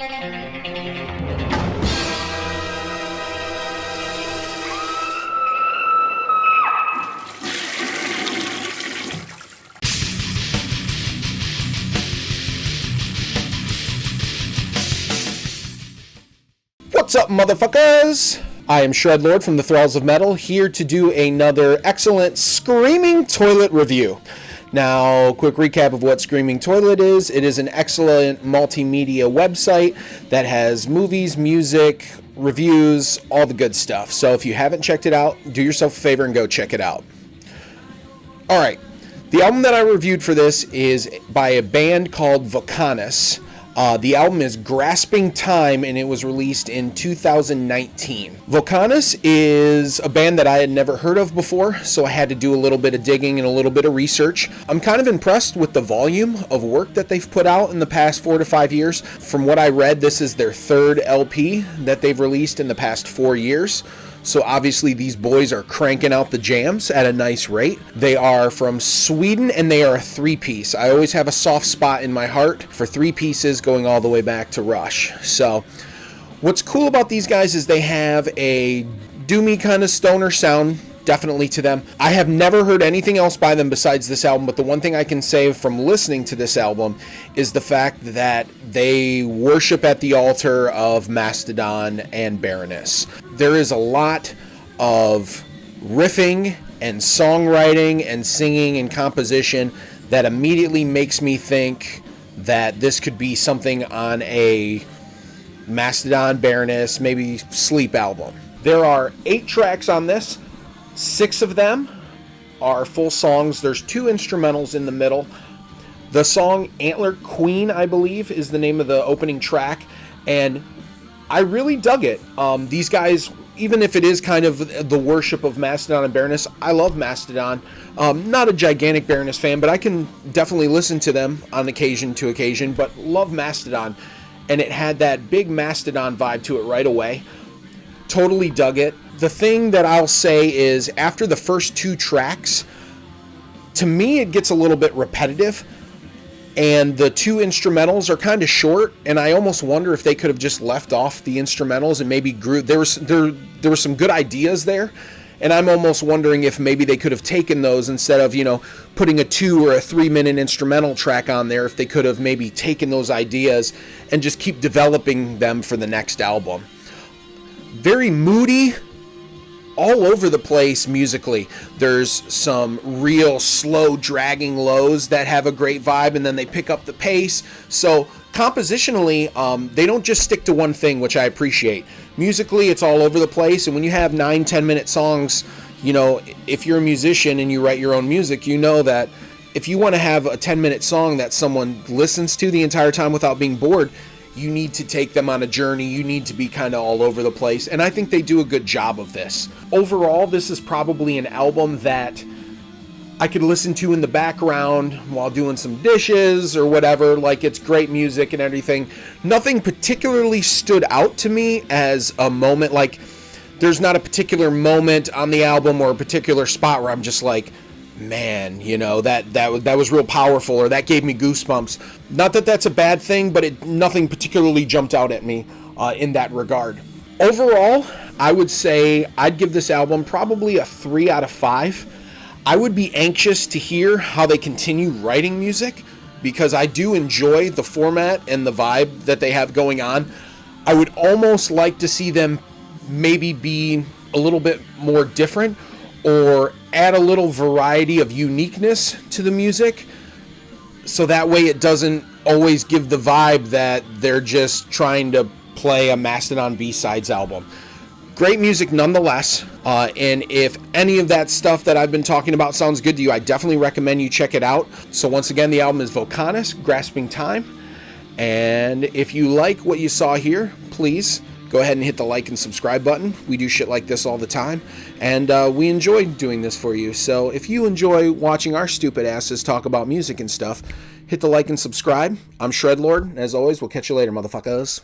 What's up, motherfuckers? I am Shredlord from the Thralls of Metal, here to do another excellent Screaming Toilet review. Now, quick recap of what Screaming Toilet is. It is an excellent multimedia website that has movies, music, reviews, all the good stuff. So if you haven't checked it out, do yourself a favor and go check it out. Alright, the album that I reviewed for this is by a band called Vokonis. The album is Grasping Time, and it was released in 2019. Vokonis is a band that I had never heard of before, so I had to do a little bit of digging and a little bit of research. I'm kind of impressed with the volume of work that they've put out in the past 4 to 5 years. From what I read, this is their third LP that they've released in the past 4 years. So obviously these boys are cranking out the jams at a nice rate. They are from Sweden, and they are a 3-piece. I always have a soft spot in my heart for 3 pieces going all the way back to Rush. So what's cool about these guys is they have a doomy kind of stoner sound, definitely to them. I have never heard anything else by them besides this album, but the one thing I can say from listening to this album is the fact that they worship at the altar of Mastodon and Baroness. There is a lot of riffing and songwriting and singing and composition that immediately makes me think that this could be something on a Mastodon, Baroness, maybe Sleep album. There are 8 tracks on this. 6 of them are full songs. There's 2 instrumentals in the middle. The song Antler Queen, I believe, is the name of the opening track, and I really dug it. These guys, even if it is kind of the worship of Mastodon and Baroness, I love Mastodon. Not a gigantic Baroness fan, but I can definitely listen to them on occasion to occasion, but love Mastodon, and it had that big Mastodon vibe to it right away. Totally dug it. The thing that I'll say is, after the first 2 tracks, to me it gets a little bit repetitive, and the 2 instrumentals are kind of short, and I almost wonder if they could have just left off the instrumentals and maybe grew. There were some good ideas there, and I'm almost wondering if maybe they could have taken those instead of, putting a 2 or a 3-minute instrumental track on there, if they could have maybe taken those ideas and just keep developing them for the next album. Very moody, all over the place musically. There's some real slow dragging lows that have a great vibe, and then they pick up the pace. So compositionally, they don't just stick to one thing, which I appreciate. Musically, it's all over the place, and when you have 9-10 minute songs, if you're a musician and you write your own music, you know that if you want to have a 10-minute song that someone listens to the entire time without being bored, you need to take them on a journey. You need to be kind of all over the place, and I think they do a good job of this. Overall, this is probably an album that I could listen to in the background while doing some dishes or whatever. Like, it's great music and everything. Nothing particularly stood out to me as a moment. Like, there's not a particular moment on the album or a particular spot where I'm just like, man, that was real powerful, or that gave me goosebumps. Not that that's a bad thing, but nothing particularly jumped out at me in that regard. Overall, I would say I'd give this album probably a 3 out of 5. I would be anxious to hear how they continue writing music, because I do enjoy the format and the vibe that they have going on. I would almost like to see them maybe be a little bit more different, or add a little variety of uniqueness to the music, so that way it doesn't always give the vibe that they're just trying to play a Mastodon B-Sides album. Great music nonetheless, and if any of that stuff that I've been talking about sounds good to you, I definitely recommend you check it out. So once again, the album is Vokonis, Grasping Time, and if you like what you saw here, please go ahead and hit the like and subscribe button. We do shit like this all the time, and we enjoy doing this for you. So if you enjoy watching our stupid asses talk about music and stuff, hit the like and subscribe. I'm Shredlord. As always, we'll catch you later, motherfuckers.